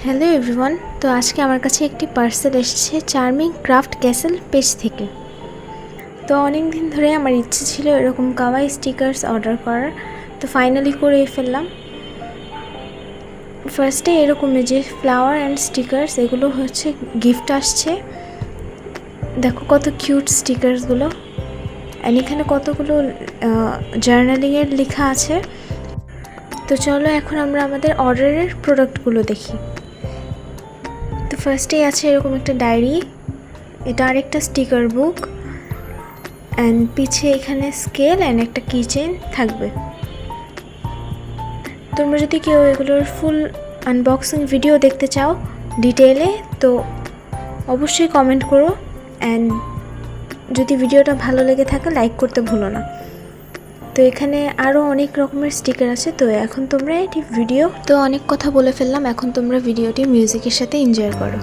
Hello everyone. তো আজকে আমার কাছে একটি পার্সেল এসেছে চার্মিং ক্রাফট ক্যাসেল পেজ থেকে। তো অনেক দিন ধরে আমার ইচ্ছে ছিল এরকম কাওয়াই স্টিকার্স অর্ডার করার, তো ফাইনালি করেই ফেললাম। ফার্স্টে এরকম যে ফ্লাওয়ার অ্যান্ড স্টিকার্স এগুলো হচ্ছে গিফট আসছে। দেখো কত কিউট স্টিকার্সগুলো, অ্যান্ড এখানে কতগুলো জার্নালিংয়ের লেখা আছে। তো চলো এখন আমরা আমাদের অর্ডারের প্রোডাক্টগুলো দেখি। তো ফার্স্টেই আছে এরকম একটা ডায়েরি, এটা আরেকটা স্টিকার বুক, অ্যান্ড পিছে এখানে স্কেল অ্যান্ড একটা কিচেন থাকবে। তোমরা যদি কেউ এগুলোর ফুল আনবক্সিং ভিডিও দেখতে চাও ডিটেইলে, তো অবশ্যই কমেন্ট করো, অ্যান্ড যদি ভিডিওটা ভালো লেগে থাকে লাইক করতে ভুলো না। তো এখানে আরও অনেক রকমের স্টিকার আছে। তো এখন তোমরা এটি ভিডিও তো অনেক কথা বলে ফেললাম, এখন তোমরা ভিডিওটি মিউজিকের সাথে এনজয় করো।